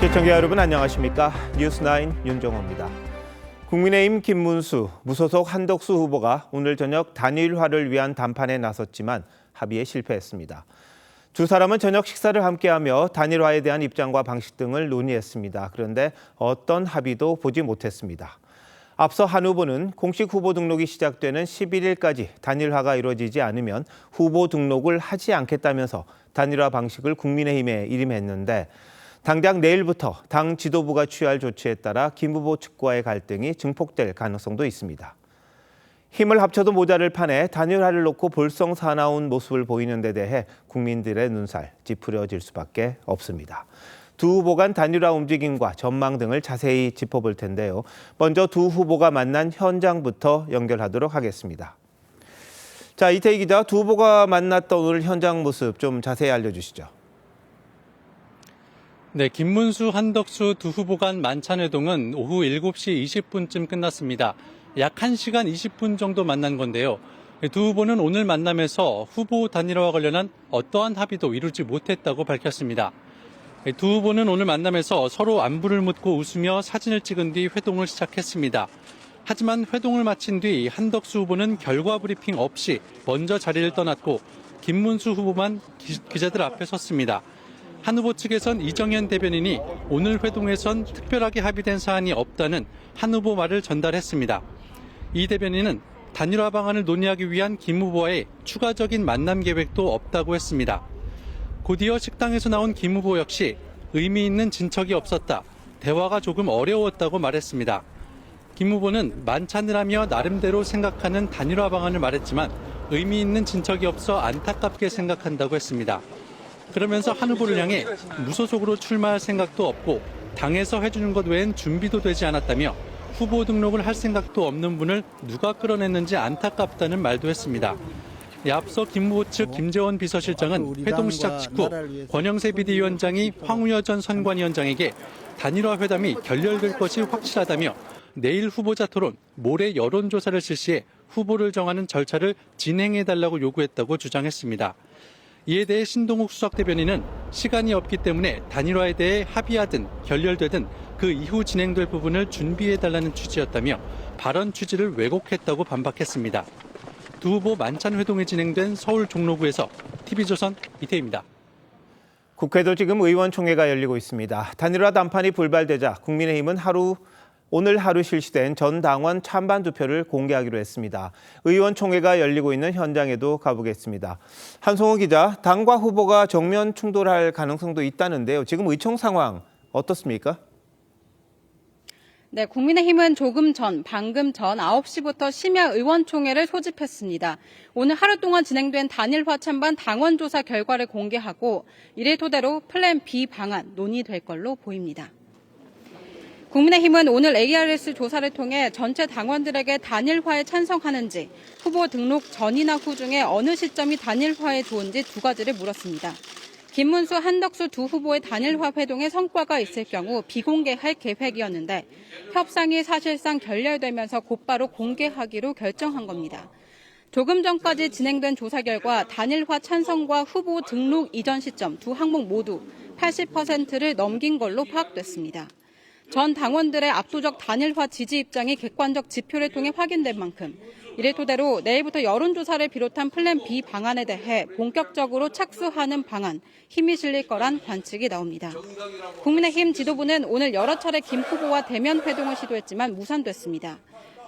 시청자 여러분 안녕하십니까? 뉴스9 윤정호입니다. 국민의힘 김문수, 무소속 한덕수 후보가 오늘 저녁 단일화를 위한 담판에 나섰지만 합의에 실패했습니다. 두 사람은 저녁 식사를 함께하며 단일화에 대한 입장과 방식 등을 논의했습니다. 그런데 어떤 합의도 보지 못했습니다. 앞서 한 후보는 공식 후보 등록이 시작되는 11일까지 단일화가 이루어지지 않으면 후보 등록을 하지 않겠다면서 단일화 방식을 국민의힘에 일임했는데 당장 내일부터 당 지도부가 취할 조치에 따라 김 후보 측과의 갈등이 증폭될 가능성도 있습니다. 힘을 합쳐도 모자를 파내 단일화를 놓고 볼썽사나운 모습을 보이는 데 대해 국민들의 눈살 찌푸려질 수밖에 없습니다. 두 후보 간 단일화 움직임과 전망 등을 자세히 짚어볼 텐데요. 먼저 두 후보가 만난 현장부터 연결하도록 하겠습니다. 자, 이태희 기자, 두 후보가 만났던 오늘 현장 모습 좀 자세히 알려주시죠. 네, 김문수, 한덕수 두 후보 간 만찬회동은 오후 7시 20분쯤 끝났습니다. 약 1시간 20분 정도 만난 건데요. 두 후보는 오늘 만남에서 후보 단일화와 관련한 어떠한 합의도 이루지 못했다고 밝혔습니다. 두 후보는 오늘 만남에서 서로 안부를 묻고 웃으며 사진을 찍은 뒤 회동을 시작했습니다. 하지만 회동을 마친 뒤 한덕수 후보는 결과 브리핑 없이 먼저 자리를 떠났고 김문수 후보만 기자들 앞에 섰습니다. 한 후보 측에선 이정현 대변인이 오늘 회동에선 특별하게 합의된 사안이 없다는 한 후보 말을 전달했습니다. 이 대변인은 단일화 방안을 논의하기 위한 김 후보와의 추가적인 만남 계획도 없다고 했습니다. 곧이어 식당에서 나온 김 후보 역시 의미 있는 진척이 없었다. 대화가 조금 어려웠다고 말했습니다. 김 후보는 만찬을 하며 나름대로 생각하는 단일화 방안을 말했지만 의미 있는 진척이 없어 안타깝게 생각한다고 했습니다. 그러면서 한 후보를 향해 무소속으로 출마할 생각도 없고 당에서 해주는 것 외엔 준비도 되지 않았다며 후보 등록을 할 생각도 없는 분을 누가 끌어냈는지 안타깝다는 말도 했습니다. 앞서 김 후보 측 김재원 비서실장은 회동 시작 직후 권영세 비대위원장이 황우여 전 선관위원장에게 단일화 회담이 결렬될 것이 확실하다며 내일 후보자 토론, 모레 여론조사를 실시해 후보를 정하는 절차를 진행해달라고 요구했다고 주장했습니다. 이에 대해 신동욱 수석대변인은 시간이 없기 때문에 단일화에 대해 합의하든 결렬되든 그 이후 진행될 부분을 준비해달라는 취지였다며 발언 취지를 왜곡했다고 반박했습니다. 두 후보 만찬 회동이 진행된 서울 종로구에서 TV조선 이태희입니다. 국회도 지금 의원총회가 열리고 있습니다. 단일화 담판이 불발되자 국민의힘은 오늘 하루 실시된 전 당원 찬반 투표를 공개하기로 했습니다. 의원총회가 열리고 있는 현장에도 가보겠습니다. 한송호 기자, 당과 후보가 정면 충돌할 가능성도 있다는데요. 지금 의총 상황 어떻습니까? 네, 국민의힘은 방금 전 9시부터 심야 의원총회를 소집했습니다. 오늘 하루 동안 진행된 단일화 찬반 당원조사 결과를 공개하고 이를 토대로 플랜 B 방안 논의될 걸로 보입니다. 국민의힘은 오늘 ARS 조사를 통해 전체 당원들에게 단일화에 찬성하는지, 후보 등록 전이나 후 중에 어느 시점이 단일화에 좋은지 두 가지를 물었습니다. 김문수, 한덕수 두 후보의 단일화 회동에 성과가 있을 경우 비공개할 계획이었는데 협상이 사실상 결렬되면서 곧바로 공개하기로 결정한 겁니다. 조금 전까지 진행된 조사 결과 단일화 찬성과 후보 등록 이전 시점 두 항목 모두 80%를 넘긴 걸로 파악됐습니다. 전 당원들의 압도적 단일화 지지 입장이 객관적 지표를 통해 확인된 만큼 이를 토대로 내일부터 여론조사를 비롯한 플랜 B 방안에 대해 본격적으로 착수하는 방안, 힘이 실릴 거란 관측이 나옵니다. 국민의힘 지도부는 오늘 여러 차례 김 후보와 대면 회동을 시도했지만 무산됐습니다.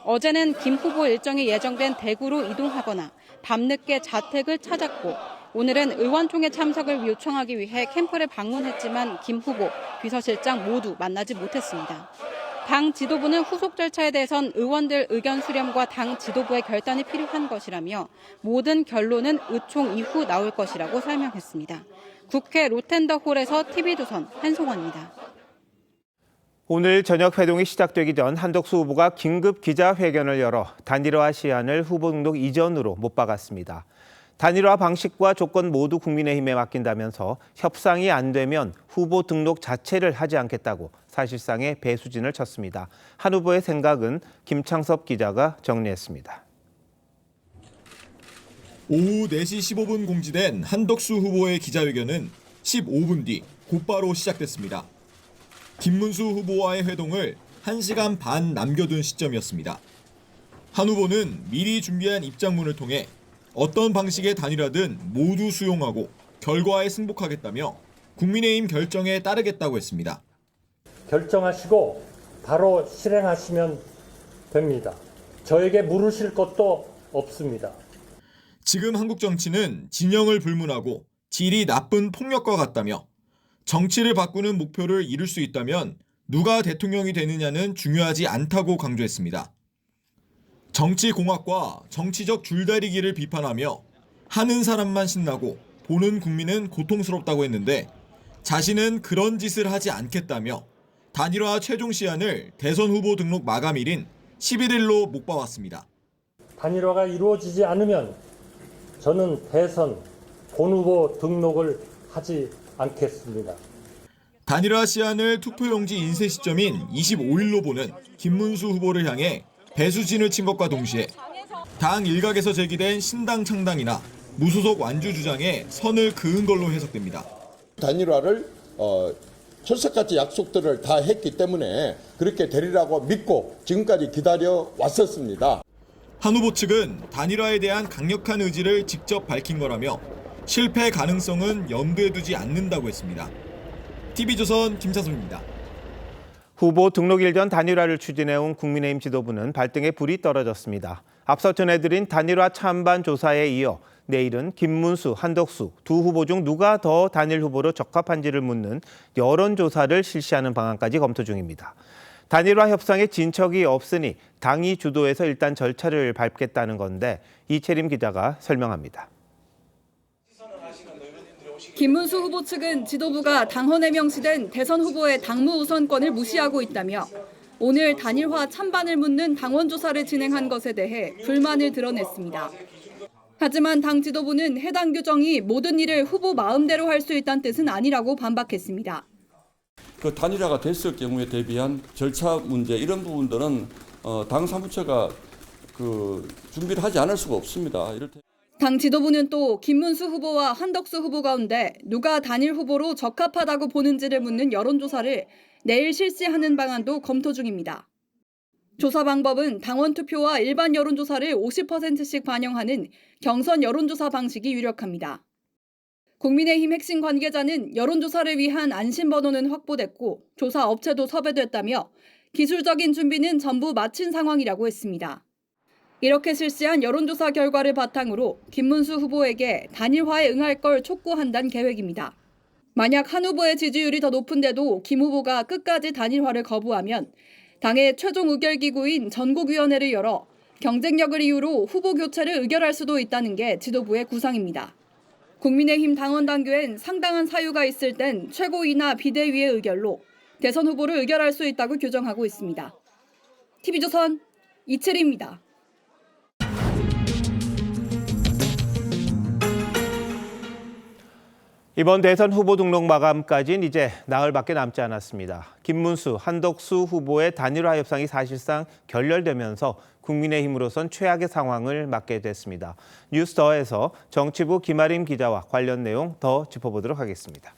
어제는 김 후보 일정이 예정된 대구로 이동하거나 밤늦게 자택을 찾았고 오늘은 의원총회 참석을 요청하기 위해 캠프를 방문했지만 김 후보, 비서실장 모두 만나지 못했습니다. 당 지도부는 후속 절차에 대해선 의원들 의견 수렴과 당 지도부의 결단이 필요한 것이라며 모든 결론은 의총 이후 나올 것이라고 설명했습니다. 국회 로텐더홀에서 TV조선 한송환입니다. 오늘 저녁 회동이 시작되기 전 한덕수 후보가 긴급 기자회견을 열어 단일화 시한을 후보 등록 이전으로 못 박았습니다. 단일화 방식과 조건 모두 국민의힘에 맡긴다면서 협상이 안 되면 후보 등록 자체를 하지 않겠다고 사실상의 배수진을 쳤습니다. 한 후보의 생각은 김창섭 기자가 정리했습니다. 오후 4시 15분 공지된 한덕수 후보의 기자회견은 15분 뒤 곧바로 시작됐습니다. 김문수 후보와의 회동을 1시간 반 남겨둔 시점이었습니다. 한 후보는 미리 준비한 입장문을 통해 어떤 방식의 단일화든 모두 수용하고 결과에 승복하겠다며 국민의힘 결정에 따르겠다고 했습니다. 결정하시고 바로 실행하시면 됩니다. 저에게 물으실 것도 없습니다. 지금 한국 정치는 진영을 불문하고 질이 나쁜 폭력과 같다며 정치를 바꾸는 목표를 이룰 수 있다면 누가 대통령이 되느냐는 중요하지 않다고 강조했습니다. 정치공학과 정치적 줄다리기를 비판하며 하는 사람만 신나고 보는 국민은 고통스럽다고 했는데 자신은 그런 짓을 하지 않겠다며 단일화 최종 시한을 대선 후보 등록 마감일인 11일로 목박았습니다. 단일화가 이루어지지 않으면 저는 대선 본후보 등록을 하지 않겠습니다. 단일화 시한을 투표용지 인쇄 시점인 25일로 보는 김문수 후보를 향해 배수진을 친 것과 동시에 당 일각에서 제기된 신당 창당이나 무소속 완주 주장에 선을 그은 걸로 해석됩니다. 단일화를 철석같이 약속들을 다 했기 때문에 그렇게 되리라고 믿고 지금까지 기다려 왔었습니다. 한 후보 측은 단일화에 대한 강력한 의지를 직접 밝힌 거라며 실패 가능성은 염두에 두지 않는다고 했습니다. TV조선 김사성입니다. 후보 등록일 전 단일화를 추진해온 국민의힘 지도부는 발등에 불이 떨어졌습니다. 앞서 전해드린 단일화 찬반 조사에 이어 내일은 김문수, 한덕수 두 후보 중 누가 더 단일 후보로 적합한지를 묻는 여론조사를 실시하는 방안까지 검토 중입니다. 단일화 협상에 진척이 없으니 당이 주도해서 일단 절차를 밟겠다는 건데 이채림 기자가 설명합니다. 김문수 후보 측은 지도부가 당헌에 명시된 대선 후보의 당무 우선권을 무시하고 있다며 오늘 단일화 찬반을 묻는 당원 조사를 진행한 것에 대해 불만을 드러냈습니다. 하지만 당 지도부는 해당 규정이 모든 일을 후보 마음대로 할 수 있다는 뜻은 아니라고 반박했습니다. 그 단일화가 됐을 경우에 대비한 절차 문제 이런 부분들은 당 사무처가 준비를 하지 않을 수가 없습니다. 당 지도부는 또 김문수 후보와 한덕수 후보 가운데 누가 단일 후보로 적합하다고 보는지를 묻는 여론조사를 내일 실시하는 방안도 검토 중입니다. 조사 방법은 당원 투표와 일반 여론조사를 50%씩 반영하는 경선 여론조사 방식이 유력합니다. 국민의힘 핵심 관계자는 여론조사를 위한 안심번호는 확보됐고 조사 업체도 섭외됐다며 기술적인 준비는 전부 마친 상황이라고 했습니다. 이렇게 실시한 여론조사 결과를 바탕으로 김문수 후보에게 단일화에 응할 걸 촉구한다는 계획입니다. 만약 한 후보의 지지율이 더 높은데도 김 후보가 끝까지 단일화를 거부하면 당의 최종 의결기구인 전국위원회를 열어 경쟁력을 이유로 후보 교체를 의결할 수도 있다는 게 지도부의 구상입니다. 국민의힘 당원 당규엔 상당한 사유가 있을 땐 최고위나 비대위의 의결로 대선 후보를 의결할 수 있다고 규정하고 있습니다. TV조선 이채리입니다. 이번 대선 후보 등록 마감까지는 이제 나흘밖에 남지 않았습니다. 김문수, 한덕수 후보의 단일화 협상이 사실상 결렬되면서 국민의힘으로선 최악의 상황을 맞게 됐습니다. 뉴스더에서 정치부 김아림 기자와 관련 내용 더 짚어보도록 하겠습니다.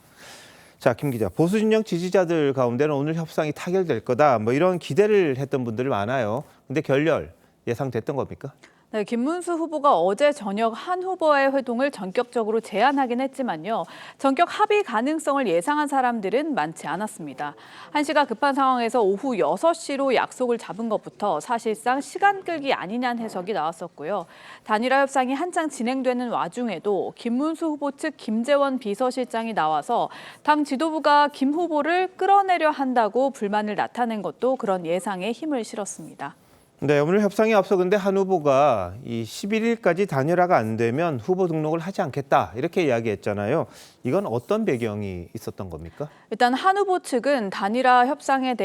자, 김 기자, 보수 진영 지지자들 가운데는 오늘 협상이 타결될 거다, 이런 기대를 했던 분들이 많아요. 근데 결렬 예상됐던 겁니까? 네, 김문수 후보가 어제 저녁 한 후보와의 회동을 전격적으로 제안하긴 했지만요. 전격 합의 가능성을 예상한 사람들은 많지 않았습니다. 한시가 급한 상황에서 오후 6시로 약속을 잡은 것부터 사실상 시간 끌기 아니냐는 해석이 나왔었고요. 단일화 협상이 한창 진행되는 와중에도 김문수 후보 측 김재원 비서실장이 나와서 당 지도부가 김 후보를 끌어내려 한다고 불만을 나타낸 것도 그런 예상에 힘을 실었습니다. 네, 오늘 협상에 앞서 근데 한 후보가 이 11일까지 단일화가 안 되면 후보 등록을 하지 않겠다 이렇게 이야기했잖아요. 이건 어떤 배경이 있었던 겁니까? 일단 한 후보 측은 단일화에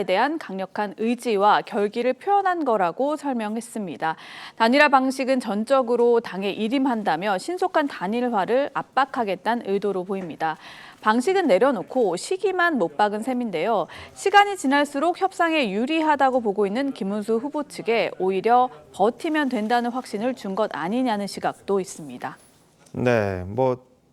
대한 강력한 의지와 결기를 표현한 거라고 설명했습니다. 단일화 방식은 전적으로 당에 일임한다며 신속한 단일화를 압박하겠다는 의도로 보입니다. 방식은 내려놓고 시기만 못 박은 셈인데요. 시간이 지날수록 협상에 유리하다고 보고 있는 김문수 후보 측에 오히려 버티면 된다는 확신을 준 것 아니냐는 시각도 있습니다. 네,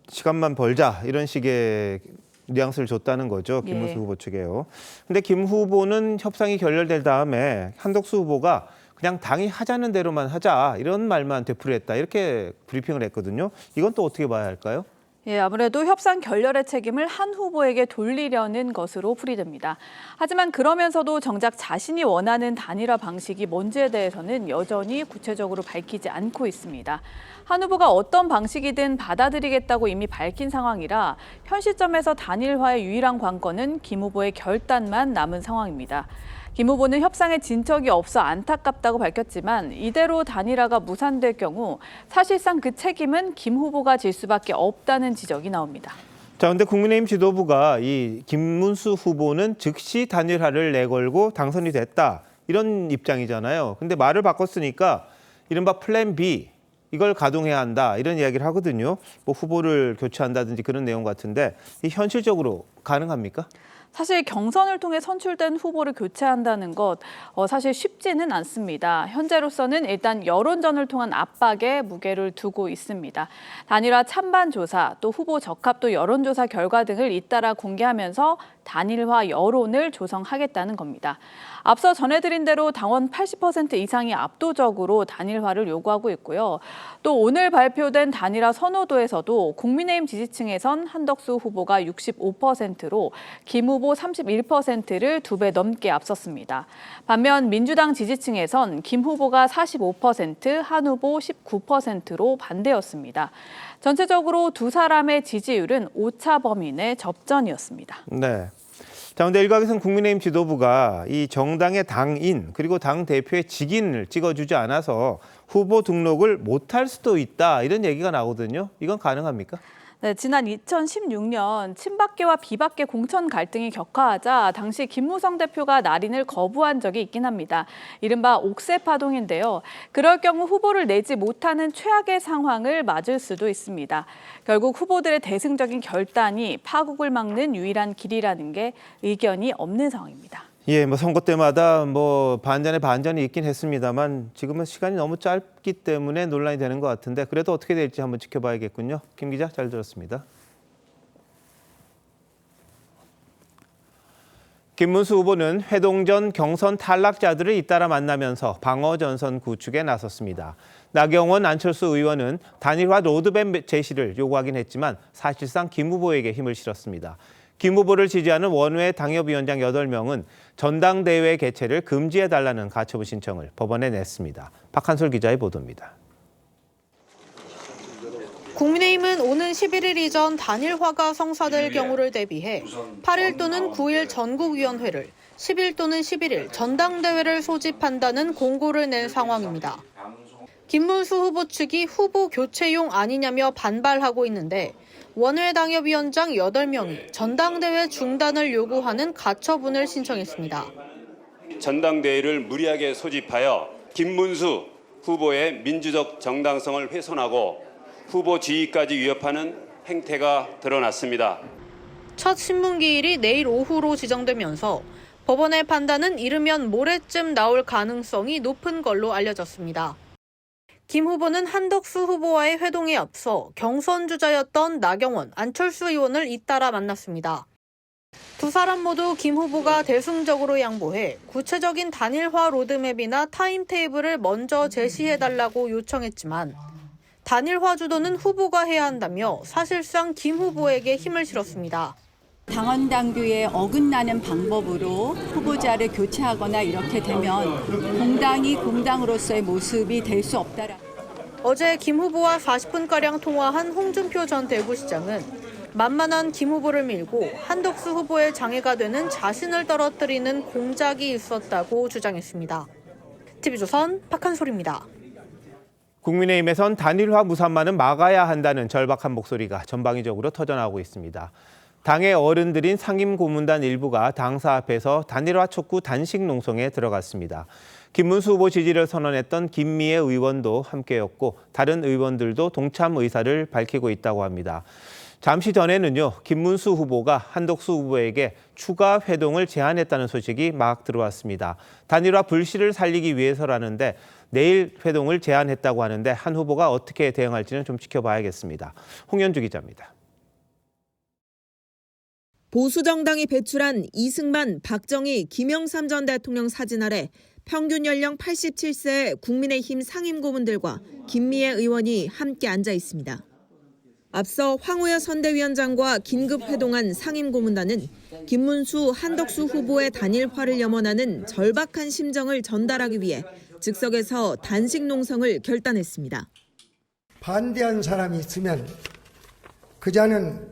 시간만 벌자 이런 식의 뉘앙스를 줬다는 거죠. 김문수 예. 후보 측에요. 근데 김 후보는 협상이 결렬될 다음에 한덕수 후보가 그냥 당이 하자는 대로만 하자 이런 말만 되풀이했다 이렇게 브리핑을 했거든요. 이건 또 어떻게 봐야 할까요? 예, 아무래도 협상 결렬의 책임을 한 후보에게 돌리려는 것으로 풀이됩니다. 하지만 그러면서도 정작 자신이 원하는 단일화 방식이 뭔지에 대해서는 여전히 구체적으로 밝히지 않고 있습니다. 한 후보가 어떤 방식이든 받아들이겠다고 이미 밝힌 상황이라 현 시점에서 단일화의 유일한 관건은 김 후보의 결단만 남은 상황입니다. 김 후보는 협상에 진척이 없어 안타깝다고 밝혔지만 이대로 단일화가 무산될 경우 사실상 그 책임은 김 후보가 질 수밖에 없다는 지적이 나옵니다. 자, 근데 국민의힘 지도부가 이 김문수 후보는 즉시 단일화를 내걸고 당선이 됐다 이런 입장이잖아요. 근데 말을 바꿨으니까 이른바 플랜 B 이걸 가동해야 한다 이런 이야기를 하거든요. 뭐 후보를 교체한다든지 그런 내용 같은데 이 현실적으로 가능합니까? 사실 경선을 통해 선출된 후보를 교체한다는 것 사실 쉽지는 않습니다. 현재로서는 일단 여론전을 통한 압박에 무게를 두고 있습니다. 단일화 찬반 조사, 또 후보 적합도 여론조사 결과 등을 잇따라 공개하면서 단일화 여론을 조성하겠다는 겁니다. 앞서 전해드린 대로 당원 80% 이상이 압도적으로 단일화를 요구하고 있고요. 또 오늘 발표된 단일화 선호도에서도 국민의힘 지지층에선 한덕수 후보가 65%로 김 후보 31%를 2배 넘게 앞섰습니다. 반면 민주당 지지층에선 김 후보가 45%, 한 후보 19%로 반대였습니다. 전체적으로 두 사람의 지지율은 오차 범위 내 접전이었습니다. 네. 자, 근데 일각에서는 국민의힘 지도부가 이 정당의 당인 그리고 당 대표의 직인을 찍어주지 않아서 후보 등록을 못할 수도 있다 이런 얘기가 나오거든요. 이건 가능합니까? 네, 지난 2016년 친박계와 비박계 공천 갈등이 격화하자 당시 김무성 대표가 날인을 거부한 적이 있긴 합니다. 이른바 옥새 파동인데요. 그럴 경우 후보를 내지 못하는 최악의 상황을 맞을 수도 있습니다. 결국 후보들의 대승적인 결단이 파국을 막는 유일한 길이라는 게 의견이 없는 상황입니다. 예, 뭐 선거 때마다 뭐 반전에 반전이 있긴 했습니다만 지금은 시간이 너무 짧기 때문에 논란이 되는 것 같은데 그래도 어떻게 될지 한번 지켜봐야겠군요. 김 기자 잘 들었습니다. 김문수 후보는 회동 전 경선 탈락자들을 잇따라 만나면서 방어 전선 구축에 나섰습니다. 나경원, 안철수 의원은 단일화 로드맵 제시를 요구하긴 했지만 사실상 김 후보에게 힘을 실었습니다. 김 후보를 지지하는 원외 당협위원장 8명은 전당대회 개최를 금지해달라는 가처분 신청을 법원에 냈습니다. 박한솔 기자의 보도입니다. 국민의힘은 오는 11일 이전 단일화가 성사될 경우를 대비해 8일 또는 9일 전국위원회를, 10일 또는 11일 전당대회를 소집한다는 공고를 낸 상황입니다. 김문수 후보 측이 후보 교체용 아니냐며 반발하고 있는데 원외 당협위원장 8명이 전당대회 중단을 요구하는 가처분을 신청했습니다. 전당대회를 무리하게 소집하여 김문수 후보의 민주적 정당성을 훼손하고 후보 지위까지 위협하는 행태가 드러났습니다. 첫 신문기일이 내일 오후로 지정되면서 법원의 판단은 이르면 모레쯤 나올 가능성이 높은 걸로 알려졌습니다. 김 후보는 한덕수 후보와의 회동에 앞서 경선 주자였던 나경원, 안철수 의원을 잇따라 만났습니다. 두 사람 모두 김 후보가 대승적으로 양보해 구체적인 단일화 로드맵이나 타임테이블을 먼저 제시해달라고 요청했지만 단일화 주도는 후보가 해야 한다며 사실상 김 후보에게 힘을 실었습니다. 당원 당규에 어긋나는 방법으로 후보자를 교체하거나 이렇게 되면 공당이 공당으로서의 모습이 될 수 없다라. 어제 김 후보와 40분가량 통화한 홍준표 전 대구시장은 만만한 김 후보를 밀고 한덕수 후보의 장애가 되는 자신을 떨어뜨리는 공작이 있었다고 주장했습니다. TV조선 박한솔입니다. 국민의힘에선 단일화 무산만은 막아야 한다는 절박한 목소리가 전방위적으로 터져나오고 있습니다. 당의 어른들인 상임고문단 일부가 당사 앞에서 단일화 촉구 단식 농성에 들어갔습니다. 김문수 후보 지지를 선언했던 김미애 의원도 함께였고 다른 의원들도 동참 의사를 밝히고 있다고 합니다. 잠시 전에는요, 김문수 후보가 한덕수 후보에게 추가 회동을 제안했다는 소식이 막 들어왔습니다. 단일화 불씨를 살리기 위해서라는데 내일 회동을 제안했다고 하는데 한 후보가 어떻게 대응할지는 좀 지켜봐야겠습니다. 홍현주 기자입니다. 보수정당이 배출한 이승만, 박정희, 김영삼 전 대통령 사진 아래 평균 연령 87세의 국민의힘 상임고문들과 김미애 의원이 함께 앉아 있습니다. 앞서 황우여 선대위원장과 긴급 회동한 상임고문단은 김문수, 한덕수 후보의 단일화를 염원하는 절박한 심정을 전달하기 위해 즉석에서 단식 농성을 결단했습니다. 반대한 사람이 있으면 그 자는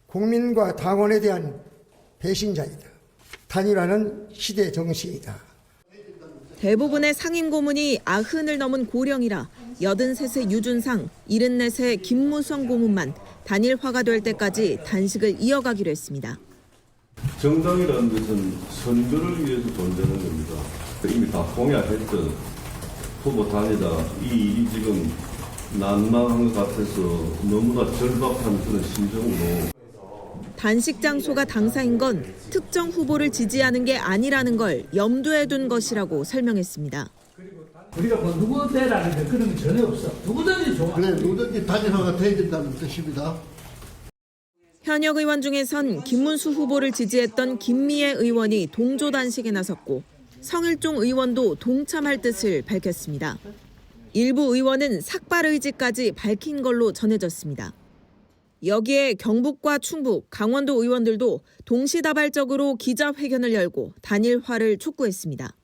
국민과 당원에 대한 배신자이다. 단일화는 시대 정신이다. 대부분의 상임고문이 90을 넘은 고령이라 83세 유준상, 74세 김무성 고문만 단일화가 될 때까지 단식을 이어가기로 했습니다. 정당이라는 것은 선거를 위해서 존재하는 겁니다. 이미 다 공약했던 후보 단일화 이 일이 지금 난망한 것 같아서 너무나 절박한 그런 심정으로 단식 장소가 당사인 건 특정 후보를 지지하는 게 아니라는 걸 염두에 둔 것이라고 설명했습니다. 우리가 뭐 누구 대라는데 그런 게 전혀 없어. 누구든지 좋아. 그래, 누구든지 단일화가 돼야 된다는 뜻입니다. 현역 의원 중에선 김문수 후보를 지지했던 김미애 의원이 동조 단식에 나섰고 성일종 의원도 동참할 뜻을 밝혔습니다. 일부 의원은 삭발 의지까지 밝힌 걸로 전해졌습니다. 여기에 경북과 충북, 강원도 의원들도 동시다발적으로 기자회견을 열고 단일화를 촉구했습니다.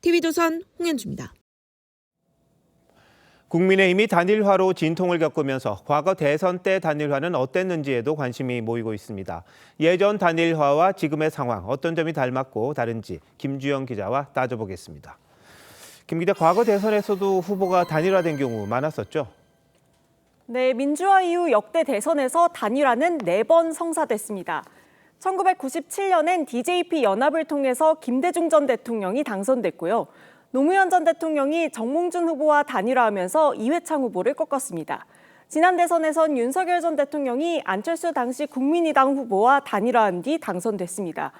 TV조선 홍현주입니다. 국민의힘이 단일화로 진통을 겪으면서 과거 대선 때 단일화는 어땠는지에도 관심이 모이고 있습니다. 예전 단일화와 지금의 상황, 어떤 점이 닮았고 다른지 김주영 기자와 따져보겠습니다. 김 기자, 과거 대선에서도 후보가 단일화된 경우 많았었죠? 네, 민주화 이후 역대 대선에서 단일화는 4번 성사됐습니다. 1997년엔 DJP 연합을 통해서 김대중 전 대통령이 당선됐고요. 노무현 전 대통령이 정몽준 후보와 단일화하면서 이회창 후보를 꺾었습니다. 지난 대선에선 윤석열 전 대통령이 안철수 당시 국민의당 후보와 단일화한 뒤 당선됐습니다.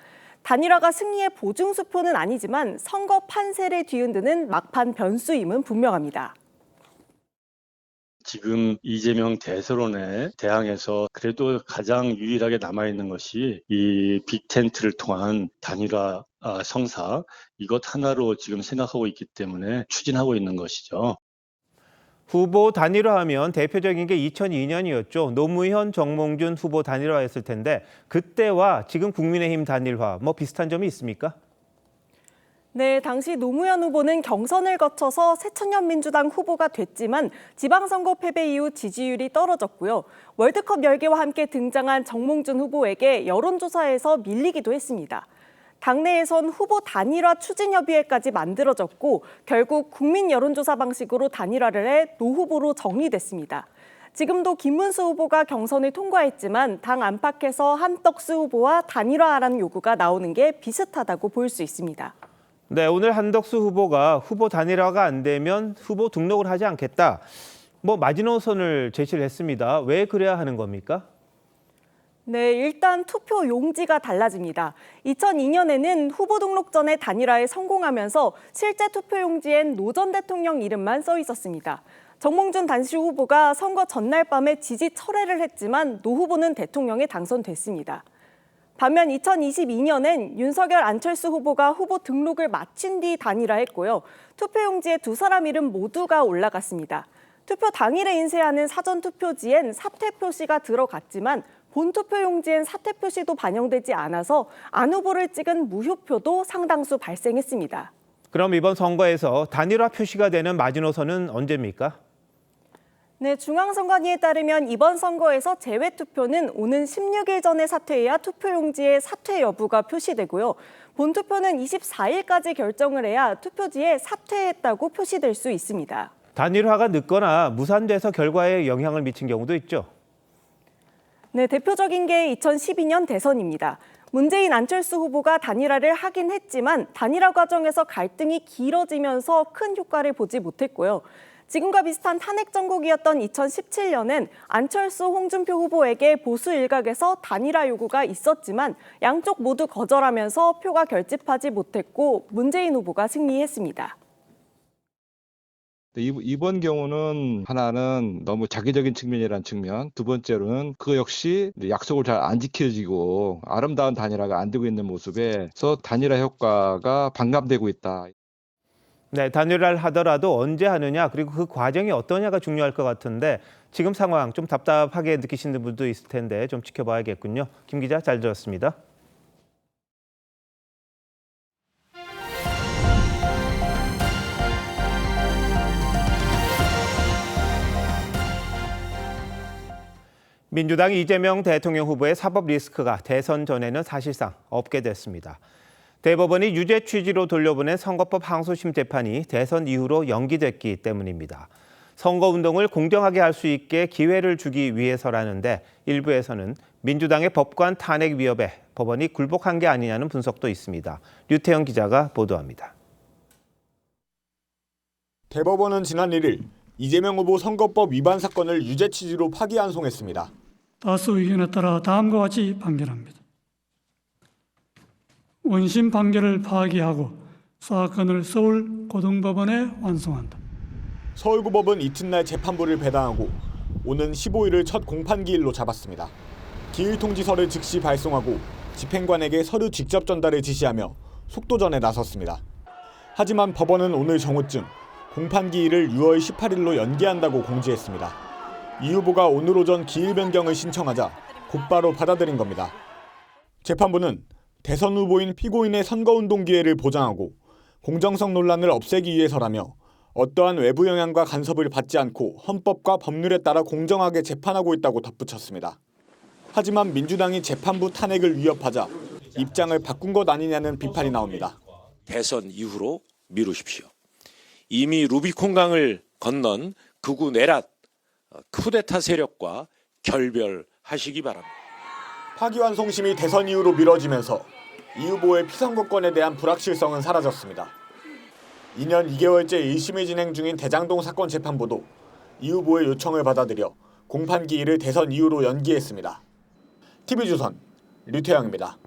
단일화가 승리의 보증수표는 아니지만 선거 판세를 뒤흔드는 막판 변수임은 분명합니다. 지금 이재명 대세론에 대항해서 그래도 가장 유일하게 남아있는 것이 이 빅텐트를 통한 단일화 성사, 이것 하나로 지금 생각하고 있기 때문에 추진하고 있는 것이죠. 후보 단일화하면 대표적인 게 2002년이었죠. 노무현, 정몽준 후보 단일화였을 텐데 그때와 지금 국민의힘 단일화 뭐 비슷한 점이 있습니까? 네, 당시 노무현 후보는 경선을 거쳐서 새천년민주당 후보가 됐지만 지방선거 패배 이후 지지율이 떨어졌고요. 월드컵 열기와 함께 등장한 정몽준 후보에게 여론조사에서 밀리기도 했습니다. 당내에선 후보 단일화 추진협의회까지 만들어졌고 결국 국민 여론조사 방식으로 단일화를 해 노 후보로 정리됐습니다. 지금도 김문수 후보가 경선을 통과했지만 당 안팎에서 한덕수 후보와 단일화하라는 요구가 나오는 게 비슷하다고 볼 수 있습니다. 네, 오늘 한덕수 후보가 후보 단일화가 안 되면 후보 등록을 하지 않겠다. 마지노선을 제시를 했습니다. 왜 그래야 하는 겁니까? 네, 일단 투표 용지가 달라집니다. 2002년에는 후보 등록 전에 단일화에 성공하면서 실제 투표 용지엔 노 전 대통령 이름만 써 있었습니다. 정몽준 당시 후보가 선거 전날 밤에 지지 철회를 했지만 노 후보는 대통령에 당선됐습니다. 반면 2022년엔 윤석열, 안철수 후보가 후보 등록을 마친 뒤 단일화했고요. 투표용지에 두 사람 이름 모두가 올라갔습니다. 투표 당일에 인쇄하는 사전투표지엔 사퇴 표시가 들어갔지만 본투표용지엔 사퇴 표시도 반영되지 않아서 안 후보를 찍은 무효표도 상당수 발생했습니다. 그럼 이번 선거에서 단일화 표시가 되는 마지노선은 언제입니까? 네, 중앙선관위에 따르면 이번 선거에서 재외투표는 오는 16일 전에 사퇴해야 투표용지에 사퇴 여부가 표시되고요. 본투표는 24일까지 결정을 해야 투표지에 사퇴했다고 표시될 수 있습니다. 단일화가 늦거나 무산돼서 결과에 영향을 미친 경우도 있죠. 네, 대표적인 게 2012년 대선입니다. 문재인, 안철수 후보가 단일화를 하긴 했지만 단일화 과정에서 갈등이 길어지면서 큰 효과를 보지 못했고요. 지금과 비슷한 탄핵 정국이었던 2017년엔 안철수, 홍준표 후보에게 보수 일각에서 단일화 요구가 있었지만 양쪽 모두 거절하면서 표가 결집하지 못했고 문재인 후보가 승리했습니다. 이번 경우는 하나는 너무 자기적인 측면이라는 측면, 두 번째로는 그 역시 약속을 잘 안 지켜지고 아름다운 단일화가 안 되고 있는 모습에서 단일화 효과가 반감되고 있다. 네, 단일화를 하더라도 언제 하느냐 그리고 그 과정이 어떠냐가 중요할 것 같은데 지금 상황 좀 답답하게 느끼시는 분도 있을 텐데 좀 지켜봐야겠군요. 김 기자 잘 들었습니다. 민주당 이재명 대통령 후보의 사법 리스크가 대선 전에는 사실상 없게 됐습니다. 대법원이 유죄 취지로 돌려보낸 선거법 항소심 재판이 대선 이후로 연기됐기 때문입니다. 선거운동을 공정하게 할 수 있게 기회를 주기 위해서라는데 일부에서는 민주당의 법관 탄핵 위협에 법원이 굴복한 게 아니냐는 분석도 있습니다. 류태영 기자가 보도합니다. 대법원은 지난 1일 이재명 후보 선거법 위반 사건을 유죄 취지로 파기환송했습니다. 다수 의견에 따라 다음과 같이 판결합니다. 원심 판결을 파기하고 사건을 서울 고등법원에 환송한다. 서울고법은 이튿날 재판부를 배당하고 오는 15일을 첫 공판기일로 잡았습니다. 기일 통지서를 즉시 발송하고 집행관에게 서류 직접 전달을 지시하며 속도전에 나섰습니다. 하지만 법원은 오늘 정오쯤 공판기일을 6월 18일로 연기한다고 공지했습니다. 이 후보가 오늘 오전 기일 변경을 신청하자 곧바로 받아들인 겁니다. 재판부는 대선 후보인 피고인의 선거운동 기회를 보장하고 공정성 논란을 없애기 위해서라며 어떠한 외부 영향과 간섭을 받지 않고 헌법과 법률에 따라 공정하게 재판하고 있다고 덧붙였습니다. 하지만 민주당이 재판부 탄핵을 위협하자 입장을 바꾼 것 아니냐는 비판이 나옵니다. 대선 이후로 미루십시오. 이미 루비콘강을 건넌 극우 내랏 쿠데타 세력과 결별하시기 바랍니다. 파기환송심이 대선 이후로 미뤄지면서 이 후보의 피선거권에 대한 불확실성은 사라졌습니다. 2년 2개월째 1심이 진행 중인 대장동 사건 재판부도 이 후보의 요청을 받아들여 공판기일을 대선 이후로 연기했습니다. TV조선 류태영입니다.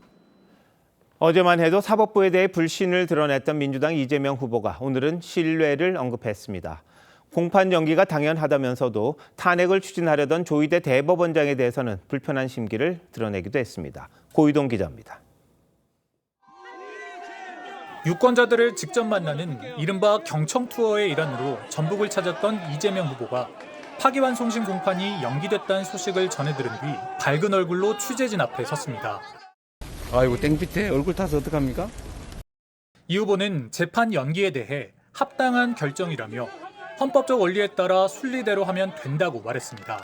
어제만 해도 사법부에 대해 불신을 드러냈던 민주당 이재명 후보가 오늘은 신뢰를 언급했습니다. 공판 연기가 당연하다면서도 탄핵을 추진하려던 조희대 대법원장에 대해서는 불편한 심기를 드러내기도 했습니다. 고희동 기자입니다. 유권자들을 직접 만나는 이른바 경청 투어의 일환으로 전북을 찾았던 이재명 후보가 파기환송심 공판이 연기됐다는 소식을 전해들은 뒤 밝은 얼굴로 취재진 앞에 섰습니다. 아이고 땡빛에 얼굴 타서 어떡합니까? 이 후보는 재판 연기에 대해 합당한 결정이라며 헌법적 원리에 따라 순리대로 하면 된다고 말했습니다.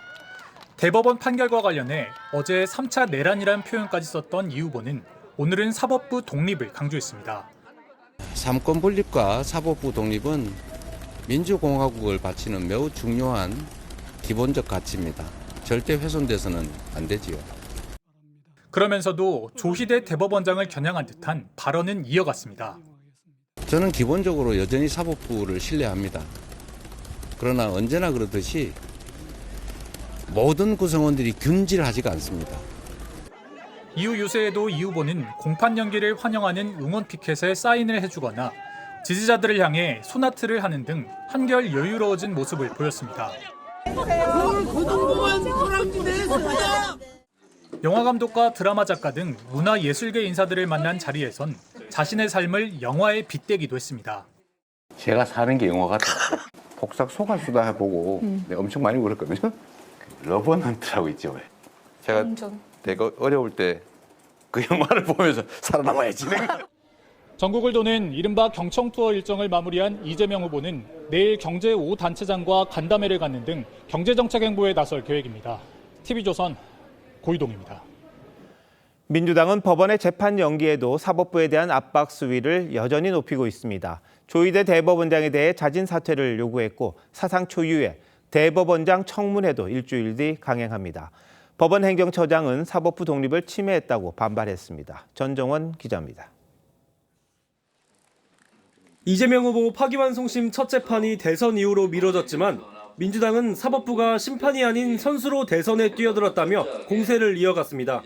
대법원 판결과 관련해 어제 3차 내란이란 표현까지 썼던 이 후보는 오늘은 사법부 독립을 강조했습니다. 삼권 분립과 사법부 독립은 민주공화국을 바치는 매우 중요한 기본적 가치입니다. 절대 훼손돼서는 안 되지요. 그러면서도 조희대 대법원장을 겨냥한 듯한 발언은 이어갔습니다. 저는 기본적으로 여전히 사법부를 신뢰합니다. 그러나 언제나 그렇듯이 모든 구성원들이 균질하지가 않습니다. 이후 유세에도 이 후보는 공판 연기를 환영하는 응원 피켓에 사인을 해주거나 지지자들을 향해 소나트를 하는 등 한결 여유로워진 모습을 보였습니다. 영화감독과 드라마 작가 등 문화예술계 인사들을 만난 자리에선 자신의 삶을 영화에 빗대기도 했습니다. 제가 사는 게 영화 같아요. 폭삭 소가수다 보고 내가 엄청 많이 울었거든요. 러버넌트라고 있죠. 제가 되게 어려울 때 그 영화를 보면서 살아남아야지. 전국을 도는 이른바 경청 투어 일정을 마무리한 이재명 후보는 내일 경제 5단체장과 간담회를 갖는 등 경제정책 행보에 나설 계획입니다. TV조선 고희동입니다. 민주당은 법원의 재판 연기에도 사법부에 대한 압박 수위를 여전히 높이고 있습니다. 조희대 대법원장에 대해 자진 사퇴를 요구했고 사상 초유의 대법원장 청문회도 일주일 뒤 강행합니다. 법원 행정처장은 사법부 독립을 침해했다고 반발했습니다. 전정원 기자입니다. 이재명 후보 파기환송심 첫 재판이 대선 이후로 미뤄졌지만 민주당은 사법부가 심판이 아닌 선수로 대선에 뛰어들었다며 공세를 이어갔습니다.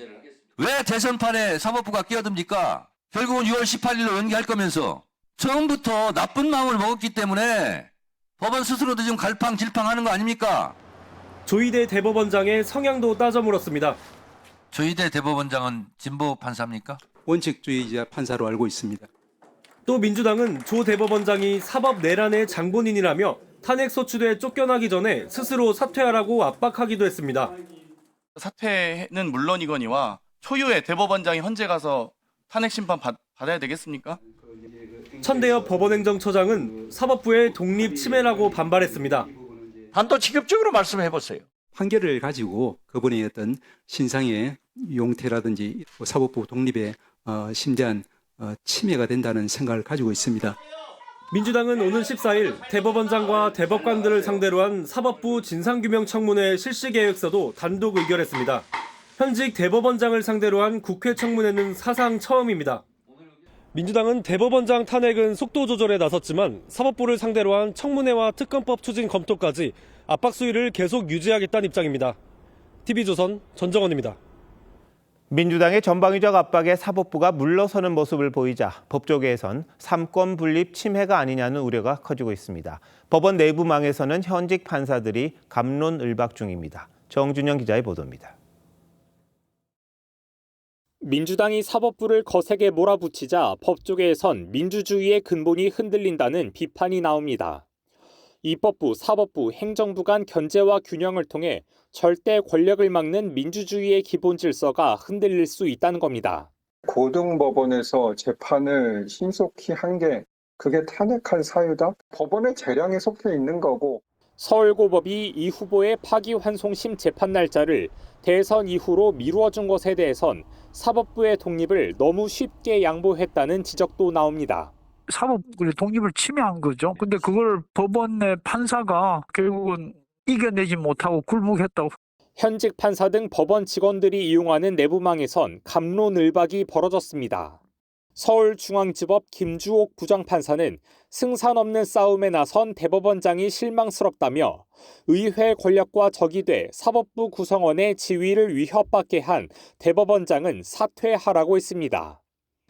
왜 대선판에 사법부가 끼어듭니까? 결국은 6월 18일로 연기할 거면서 처음부터 나쁜 마음을 먹었기 때문에 법원 스스로도 지금 갈팡질팡하는 거 아닙니까? 조희대 대법원장의 성향도 따져 물었습니다. 조희대 대법원장은 진보 판사입니까? 원칙주의자 판사로 알고 있습니다. 또 민주당은 조 대법원장이 사법 내란의 장본인이라며 탄핵 소추돼 쫓겨나기 전에 스스로 사퇴하라고 압박하기도 했습니다. 사퇴는 물론이거니와 초유의 대법원장이 헌재 가서 탄핵 심판 받아야 되겠습니까? 천대엽 법원행정처장은 사법부의 독립 침해라고 반발했습니다. 단도직입적으로 말씀해 보세요. 판결을 가지고 그분의 어떤 신상의 용태라든지 사법부 독립에 심대한 침해가 된다는 생각을 가지고 있습니다. 민주당은 오는 14일 대법원장과 대법관들을 상대로 한 사법부 진상규명 청문회 실시 계획서도 단독 의결했습니다. 현직 대법원장을 상대로 한 국회 청문회는 사상 처음입니다. 민주당은 대법원장 탄핵은 속도 조절에 나섰지만 사법부를 상대로 한 청문회와 특검법 추진 검토까지 압박 수위를 계속 유지하겠다는 입장입니다. TV조선 전정원입니다. 민주당의 전방위적 압박에 사법부가 물러서는 모습을 보이자 법조계에선 삼권 분립 침해가 아니냐는 우려가 커지고 있습니다. 법원 내부망에서는 현직 판사들이 갑론을박 중입니다. 정준영 기자의 보도입니다. 민주당이 사법부를 거세게 몰아붙이자 법조계에선 민주주의의 근본이 흔들린다는 비판이 나옵니다. 입법부, 사법부, 행정부 간 견제와 균형을 통해 절대 권력을 막는 민주주의의 기본 질서가 흔들릴 수 있다는 겁니다. 고등법원에서 재판을 신속히 한 게 그게 탄핵할 사유다? 법원의 재량에 속해 있는 거고. 서울고법이 이 후보의 파기환송심 재판 날짜를 대선 이후로 미루어준 것에 대해선 사법부의 독립을 너무 쉽게 양보했다는 지적도 나옵니다. 사법부의 독립을 침해한 거죠. 근데 그걸 법원 내 판사가 결국은 이겨내지 못하고 굴복했다고. 현직 판사 등 법원 직원들이 이용하는 내부망에선 갑론을박이 벌어졌습니다. 서울중앙지법 김주옥 부장판사는 승산 없는 싸움에 나선 대법원장이 실망스럽다며 의회 권력과 적이 돼 사법부 구성원의 지위를 위협받게 한 대법원장은 사퇴하라고 했습니다.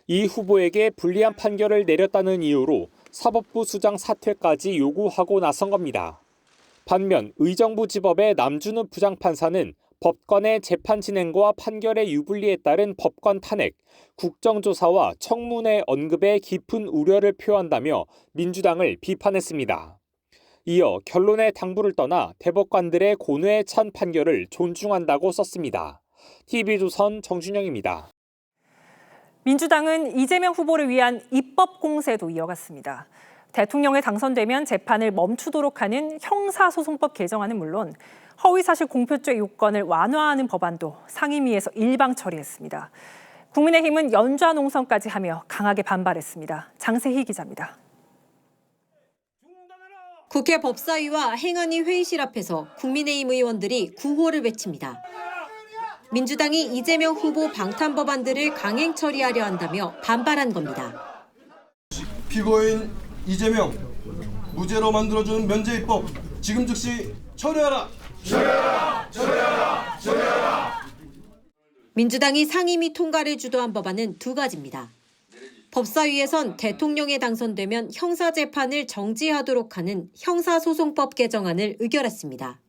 이 후보에게 불리한 판결을 내렸다는 이유로 사법부 수장 사퇴까지 요구하고 나선 겁니다. 반면 의정부 지법의 남준우 부장판사는 법관의 재판 진행과 판결의 유불리에 따른 법관 탄핵, 국정조사와 청문회 언급에 깊은 우려를 표한다며 민주당을 비판했습니다. 이어 결론의 당부를 떠나 대법관들의 고뇌에 찬 판결을 존중한다고 썼습니다. TV조선 정준영입니다. 민주당은 이재명 후보를 위한 입법 공세도 이어갔습니다. 대통령에 당선되면 재판을 멈추도록 하는 형사소송법 개정안은 물론 허위사실 공표죄 요건을 완화하는 법안도 상임위에서 일방 처리했습니다. 국민의힘은 연좌 농성까지 하며 강하게 반발했습니다. 장세희 기자입니다. 국회 법사위와 행안위 회의실 앞에서 국민의힘 의원들이 구호를 외칩니다. 민주당이 이재명 후보 방탄 법안들을 강행 처리하려 한다며 반발한 겁니다. 피고인 이재명 무죄로 만들어주는 면죄입법 지금 즉시 처리하라. 처리하라. 처리하라. 처리하라. 민주당이 상임위 통과를 주도한 법안은 두 가지입니다. 법사위에선 대통령에 당선되면 형사재판을 정지하도록 하는 형사소송법 개정안을 의결했습니다.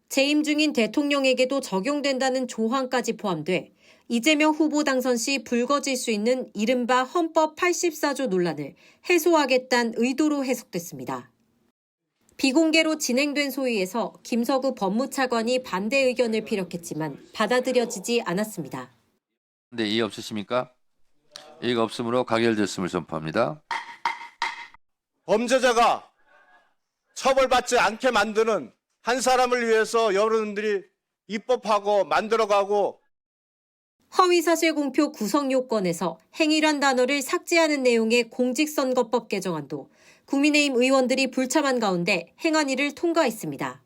재임 중인 대통령에게도 적용된다는 조항까지 포함돼 이재명 후보 당선 시 불거질 수 있는 이른바 헌법 84조 논란을 해소하겠다는 의도로 해석됐습니다. 비공개로 진행된 소위에서 김서구 법무차관이 반대 의견을 피력했지만 받아들여지지 않았습니다. 네, 이의 없으십니까? 이의가 없으므로 가결됐음을 선포합니다. 범죄자가 처벌받지 않게 만드는 한 사람을 위해서 여러분들이 입법하고 만들어가고 허위사실 공표 구성 요건에서 행위란 단어를 삭제하는 내용의 공직선거법 개정안도 국민의힘 의원들이 불참한 가운데 행안위를 통과했습니다.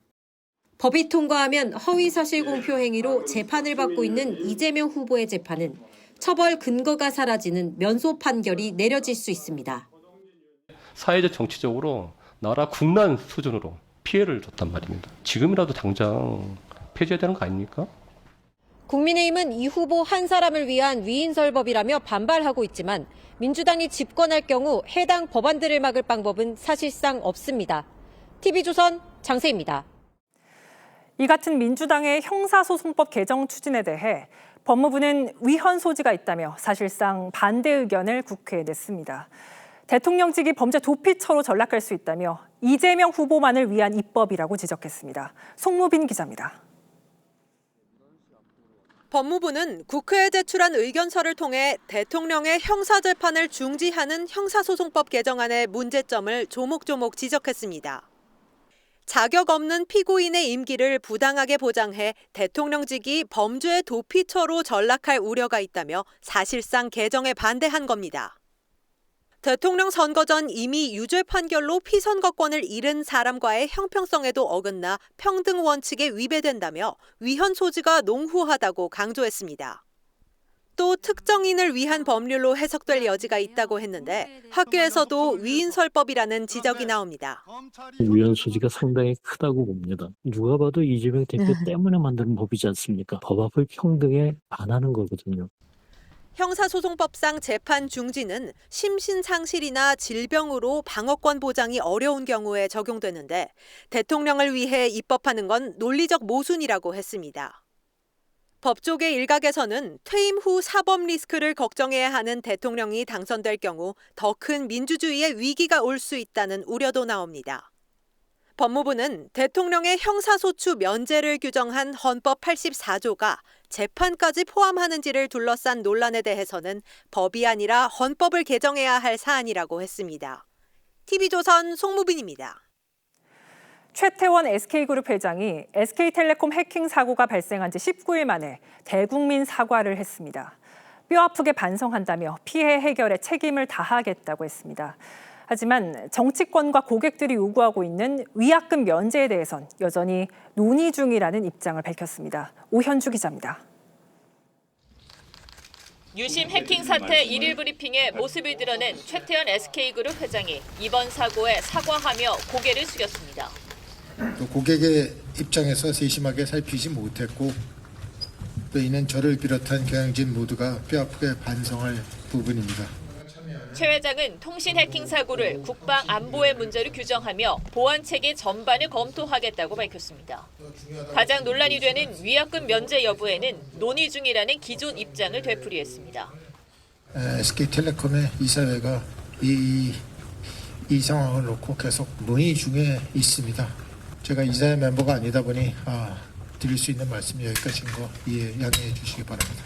법이 통과하면 허위사실 공표 행위로 재판을 받고 있는 이재명 후보의 재판은 처벌 근거가 사라지는 면소 판결이 내려질 수 있습니다. 사회적 정치적으로 나라 국난 수준으로 피해를 줬단 말입니다. 지금이라도 당장 폐지해야 되는 거 아닙니까? 국민의힘은 이 후보 한 사람을 위한 위인설법이라며 반발하고 있지만 민주당이 집권할 경우 해당 법안들을 막을 방법은 사실상 없습니다. TV조선 장세입니다. 이 같은 민주당의 형사소송법 개정 추진에 대해 법무부는 위헌 소지가 있다며 사실상 반대 의견을 국회에 냈습니다. 대통령직이 범죄 도피처로 전락할 수 있다며 이재명 후보만을 위한 입법이라고 지적했습니다. 송무빈 기자입니다. 법무부는 국회에 제출한 의견서를 통해 대통령의 형사재판을 중지하는 형사소송법 개정안의 문제점을 조목조목 지적했습니다. 자격 없는 피고인의 임기를 부당하게 보장해 대통령직이 범죄 도피처로 전락할 우려가 있다며 사실상 개정에 반대한 겁니다. 대통령 선거 전 이미 유죄 판결로 피선거권을 잃은 사람과의 형평성에도 어긋나 평등 원칙에 위배된다며 위헌 소지가 농후하다고 강조했습니다. 또 특정인을 위한 법률로 해석될 여지가 있다고 했는데 학계에서도 위인설법이라는 지적이 나옵니다. 위헌 소지가 상당히 크다고 봅니다. 누가 봐도 이재명 대표 때문에 만든 법이지 않습니까? 법 앞을 평등에 반하는 거거든요. 형사소송법상 재판 중지는 심신상실이나 질병으로 방어권 보장이 어려운 경우에 적용되는데 대통령을 위해 입법하는 건 논리적 모순이라고 했습니다. 법조계 일각에서는 퇴임 후 사법 리스크를 걱정해야 하는 대통령이 당선될 경우 더 큰 민주주의의 위기가 올 수 있다는 우려도 나옵니다. 법무부는 대통령의 형사소추 면제를 규정한 헌법 84조가 재판까지 포함하는지를 둘러싼 논란에 대해서는 법이 아니라 헌법을 개정해야 할 사안이라고 했습니다. TV조선 송무빈입니다. 최태원 SK그룹 회장이 SK텔레콤 해킹 사고가 발생한 지 19일 만에 대국민 사과를 했습니다. 뼈아프게 반성한다며 피해 해결에 책임을 다하겠다고 했습니다. 하지만 정치권과 고객들이 요구하고 있는 위약금 면제에 대해선 여전히 논의 중이라는 입장을 밝혔습니다. 오현주 기자입니다. 유심 해킹 사태 1일 브리핑에 모습을 드러낸 최태원 SK그룹 회장이 이번 사고에 사과하며 고개를 숙였습니다. 또 고객의 입장에서 세심하게 살피지 못했고 또 이는 저를 비롯한 경영진 모두가 뼈아프게 반성할 부분입니다. 최 회장은 통신 해킹 사고를 국방 안보의 문제로 규정하며 보안 체계 전반을 검토하겠다고 밝혔습니다. 가장 논란이 되는 위약금 면제 여부에는 논의 중이라는 기존 입장을 되풀이했습니다. SK텔레콤의 이사회가 이 상황을 놓고 계속 논의 중에 있습니다. 제가 이사회 멤버가 아니다 보니 드릴 수 있는 말씀이 여기까지인 거 양해해 주시기 바랍니다.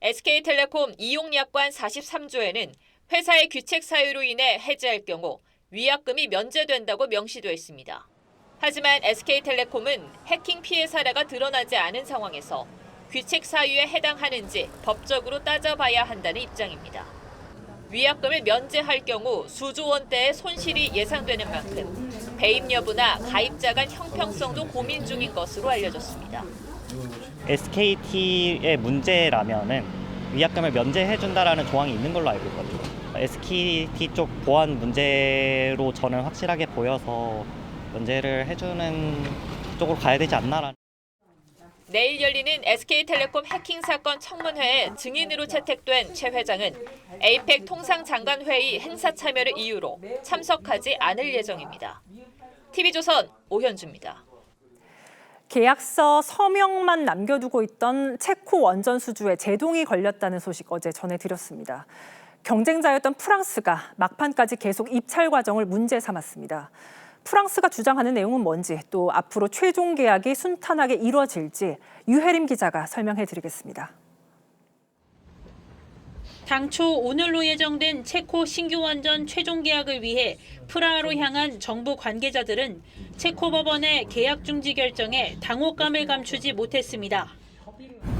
SK텔레콤 이용약관 43조에는 회사의 귀책 사유로 인해 해지할 경우 위약금이 면제된다고 명시되어 있습니다. 하지만 SK텔레콤은 해킹 피해 사례가 드러나지 않은 상황에서 귀책 사유에 해당하는지 법적으로 따져봐야 한다는 입장입니다. 위약금을 면제할 경우 수조 원대의 손실이 예상되는 만큼 배임 여부나 가입자 간 형평성도 고민 중인 것으로 알려졌습니다. SKT의 문제라면은 위약금을 면제해준다라는 조항이 있는 걸로 알고 있거든요. SKT 쪽 보안 문제로 저는 확실하게 보여서 면제를 해주는 쪽으로 가야 되지 않나라는. 내일 열리는 SK텔레콤 해킹 사건 청문회에 증인으로 채택된 최 회장은 에이펙 통상장관회의 행사 참여를 이유로 참석하지 않을 예정입니다. TV조선 오현주입니다. 계약서 서명만 남겨두고 있던 체코 원전 수주에 제동이 걸렸다는 소식 어제 전해드렸습니다. 경쟁자였던 프랑스가 막판까지 계속 입찰 과정을 문제 삼았습니다. 프랑스가 주장하는 내용은 뭔지 또 앞으로 최종 계약이 순탄하게 이루어질지 유혜림 기자가 설명해드리겠습니다. 당초 오늘로 예정된 체코 신규 원전 최종 계약을 위해 프라하로 향한 정부 관계자들은 체코 법원의 계약 중지 결정에 당혹감을 감추지 못했습니다.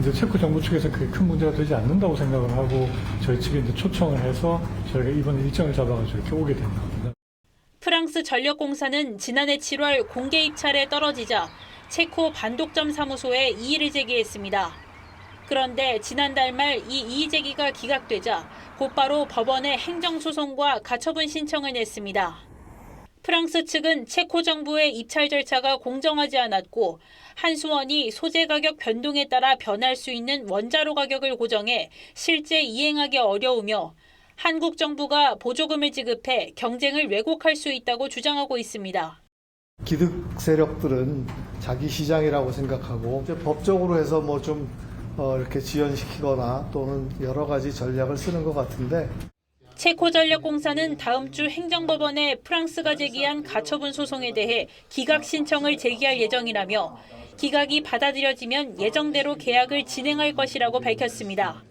이제 체코 정부 측에서 그게 큰 문제가 되지 않는다고 생각을 하고 저희 측에 이제 초청을 해서 저희가 이번에 일정을 잡아가지고 이렇게 오게 된 겁니다. 프랑스 전력공사는 지난해 7월 공개 입찰에 떨어지자 체코 반독점 사무소에 이의를 제기했습니다. 그런데 지난달 말 이 이의 제기가 기각되자 곧바로 법원에 행정소송과 가처분 신청을 냈습니다. 프랑스 측은 체코 정부의 입찰 절차가 공정하지 않았고 한수원이 소재 가격 변동에 따라 변할 수 있는 원자로 가격을 고정해 실제 이행하기 어려우며 한국 정부가 보조금을 지급해 경쟁을 왜곡할 수 있다고 주장하고 있습니다. 기득 세력들은 자기 시장이라고 생각하고 이제 법적으로 해서 뭐 좀 이렇게 지연시키거나 또는 여러 가지 전략을 쓰는 것 같은데 체코전력공사는 다음 주 행정법원에 프랑스가 제기한 가처분 소송에 대해 기각 신청을 제기할 예정이라며 기각이 받아들여지면 예정대로 계약을 진행할 것이라고 밝혔습니다.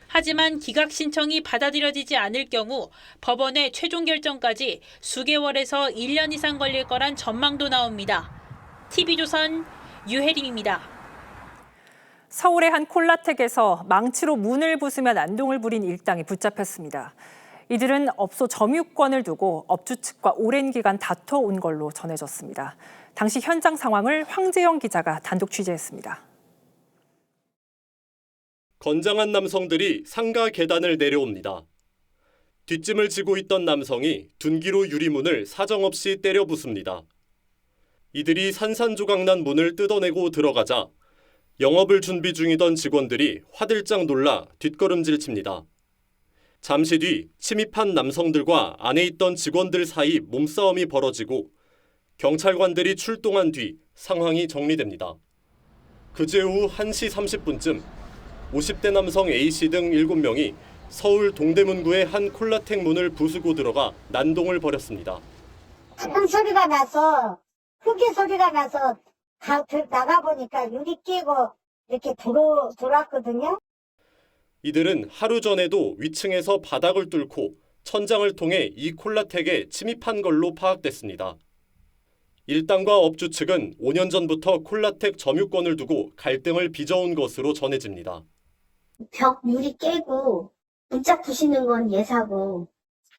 하지만 기각 신청이 받아들여지지 않을 경우 법원의 최종 결정까지 수개월에서 1년 이상 걸릴 거란 전망도 나옵니다. TV조선 유혜림입니다. 서울의 한 콜라텍에서 망치로 문을 부수며 난동을 부린 일당이 붙잡혔습니다. 이들은 업소 점유권을 두고 업주 측과 오랜 기간 다퉈온 걸로 전해졌습니다. 당시 현장 상황을 황재영 기자가 단독 취재했습니다. 건장한 남성들이 상가 계단을 내려옵니다. 뒷짐을 지고 있던 남성이 둔기로 유리문을 사정없이 때려 부숩니다. 이들이 산산조각난 문을 뜯어내고 들어가자 영업을 준비 중이던 직원들이 화들짝 놀라 뒷걸음질 칩니다. 잠시 뒤 침입한 남성들과 안에 있던 직원들 사이 몸싸움이 벌어지고 경찰관들이 출동한 뒤 상황이 정리됩니다. 그제 오후 1시 30분쯤 50대 남성 A씨 등 7명이 서울 동대문구의 한 콜라텍 문을 부수고 들어가 난동을 벌였습니다. 큰 소리가 나서 흙의 소리가 나서 나가보니까 유리 끼고 이렇게 들어왔거든요. 이들은 하루 전에도 위층에서 바닥을 뚫고 천장을 통해 이 콜라텍에 침입한 걸로 파악됐습니다. 일당과 업주 측은 5년 전부터 콜라텍 점유권을 두고 갈등을 빚어온 것으로 전해집니다. 벽 유리 깨고 문짝 부시는 건 예사고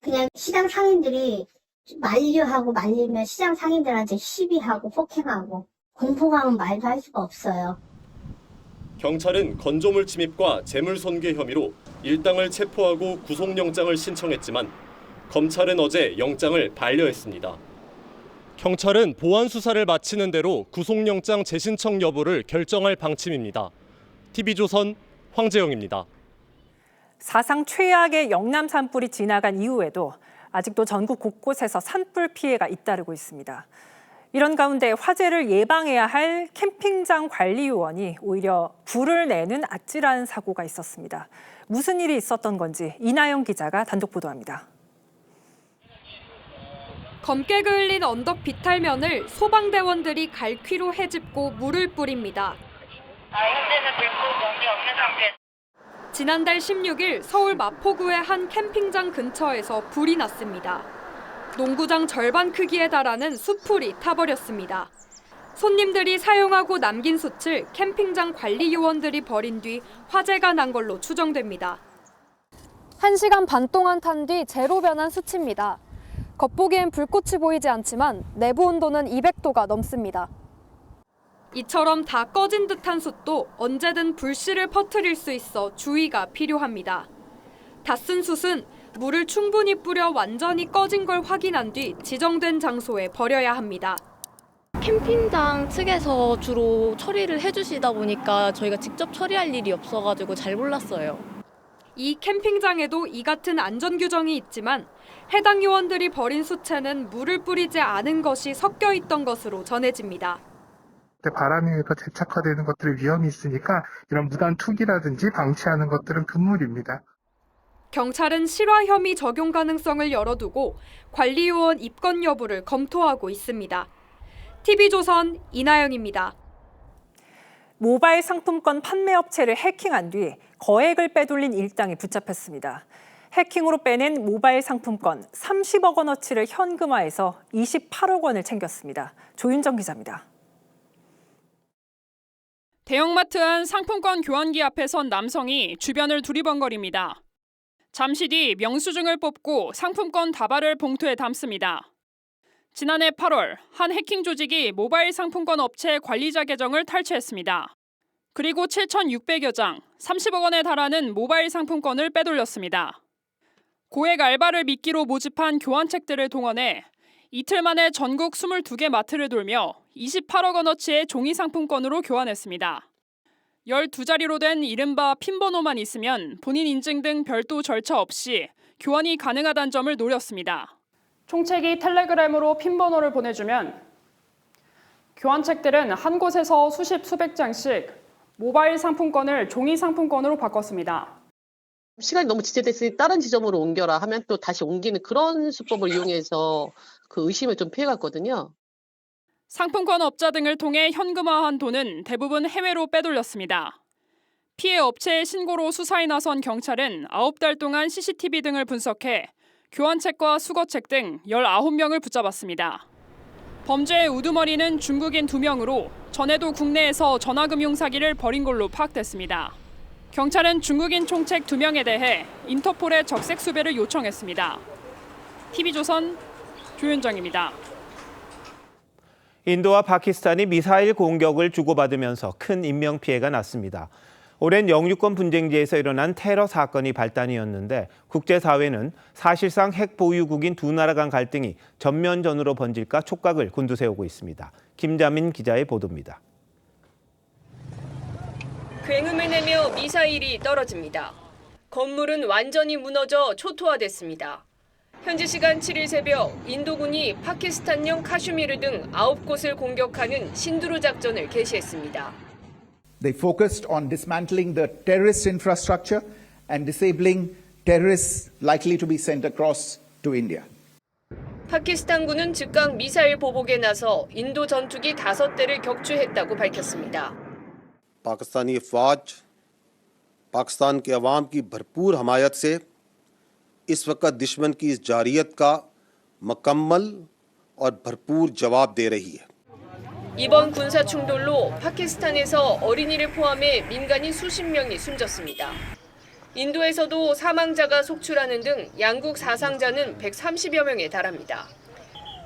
그냥 시장 상인들이 만류하고 말리면 시장 상인들한테 시비하고 폭행하고 공포감은 말도 할 수가 없어요. 경찰은 건조물 침입과 재물손괴 혐의로 일당을 체포하고 구속영장을 신청했지만 검찰은 어제 영장을 반려했습니다. 경찰은 보안 수사를 마치는 대로 구속영장 재신청 여부를 결정할 방침입니다. TV조선 황재영입니다. 사상 최악의 영남 산불이 지나간 이후에도 아직도 전국 곳곳에서 산불 피해가 잇따르고 있습니다. 이런 가운데 화재를 예방해야 할 캠핑장 관리요원이 오히려 불을 내는 아찔한 사고가 있었습니다. 무슨 일이 있었던 건지 이나영 기자가 단독 보도합니다. 검게 그을린 언덕 비탈면을 소방대원들이 갈퀴로 헤집고 물을 뿌립니다. 현재는 불꽃 연기 없는 상태. 지난달 16일 서울 마포구의 한 캠핑장 근처에서 불이 났습니다. 농구장 절반 크기에 달하는 숯불이 타버렸습니다. 손님들이 사용하고 남긴 숯을 캠핑장 관리 요원들이 버린 뒤 화재가 난 걸로 추정됩니다. 1시간 반 동안 탄 뒤 제로 변한 수치입니다. 겉보기엔 불꽃이 보이지 않지만 내부 온도는 200도가 넘습니다. 이처럼 다 꺼진 듯한 숯도 언제든 불씨를 퍼뜨릴 수 있어 주의가 필요합니다. 다 쓴 숯은 물을 충분히 뿌려 완전히 꺼진 걸 확인한 뒤 지정된 장소에 버려야 합니다. 캠핑장 측에서 주로 처리를 해주시다 보니까 저희가 직접 처리할 일이 없어가지고 잘 몰랐어요. 이 캠핑장에도 이 같은 안전 규정이 있지만 해당 요원들이 버린 수채는 물을 뿌리지 않은 것이 섞여 있던 것으로 전해집니다. 바람에 의해서 재착화되는 것들의 위험이 있으니까 이런 무단 투기라든지 방치하는 것들은 금물입니다. 경찰은 실화 혐의 적용 가능성을 열어두고 관리요원 입건 여부를 검토하고 있습니다. TV조선 이나영입니다. 모바일 상품권 판매업체를 해킹한 뒤 거액을 빼돌린 일당이 붙잡혔습니다. 해킹으로 빼낸 모바일 상품권 30억 원어치를 현금화해서 28억 원을 챙겼습니다. 조윤정 기자입니다. 대형마트 안 상품권 교환기 앞에 선 남성이 주변을 두리번거립니다. 잠시 뒤 명수증을 뽑고 상품권 다발을 봉투에 담습니다. 지난해 8월 한 해킹 조직이 모바일 상품권 업체 관리자 계정을 탈취했습니다. 그리고 7,600여 장, 30억 원에 달하는 모바일 상품권을 빼돌렸습니다. 고액 알바를 미끼로 모집한 교환책들을 동원해 이틀 만에 전국 22개 마트를 돌며 28억 원어치의 종이 상품권으로 교환했습니다. 12자리로 된 이른바 핀번호만 있으면 본인 인증 등 별도 절차 없이 교환이 가능하다는 점을 노렸습니다. 총책이 텔레그램으로 핀 번호를 보내주면 교환책들은 한 곳에서 수십 수백 장씩 모바일 상품권을 종이 상품권으로 바꿨습니다. 시간이 너무 지체됐으니 다른 지점으로 옮겨라 하면 또 다시 옮기는 그런 수법을 이용해서 그 의심을 좀 피해갔거든요. 상품권 업자 등을 통해 현금화한 돈은 대부분 해외로 빼돌렸습니다. 피해 업체의 신고로 수사에 나선 경찰은 9달 동안 CCTV 등을 분석해 교환책과 수거책 등 19명을 붙잡았습니다. 범죄의 우두머리는 중국인 2명으로 전에도 국내에서 전화금융 사기를 벌인 걸로 파악됐습니다. 경찰은 중국인 총책 2명에 대해 인터폴에 적색 수배를 요청했습니다. TV조선 조윤정입니다. 인도와 파키스탄이 미사일 공격을 주고받으면서 큰 인명피해가 났습니다. 오랜 영유권 분쟁지에서 일어난 테러 사건이 발단이었는데 국제사회는 사실상 핵 보유국인 두 나라 간 갈등이 전면전으로 번질까 촉각을 곤두세우고 있습니다. 김자민 기자의 보도입니다. 굉음을 내며 미사일이 떨어집니다. 건물은 완전히 무너져 초토화됐습니다. 현지 시간 7일 새벽 인도군이 파키스탄령 카슈미르 등 9곳을 공격하는 신두루 작전을 개시했습니다. They focused on dismantling the terrorist infrastructure and disabling terrorists likely to be sent across to India. 파키스탄군은 즉각 미사일 보복에 나서 인도 전투기 5대를 격추했다고 밝혔습니다. पाकिस्तानी फ़ौज पाकिस्तान के अवाम की भरपूर हमायत से इस वक्त दुश्मन की इस जारियत का मुकम्मल और भरपूर जवाब दे रही है. 이번 군사 충돌로 파키스탄에서 어린이를 포함해 민간인 수십 명이 숨졌습니다. 인도에서도 사망자가 속출하는 등 양국 사상자는 130여 명에 달합니다.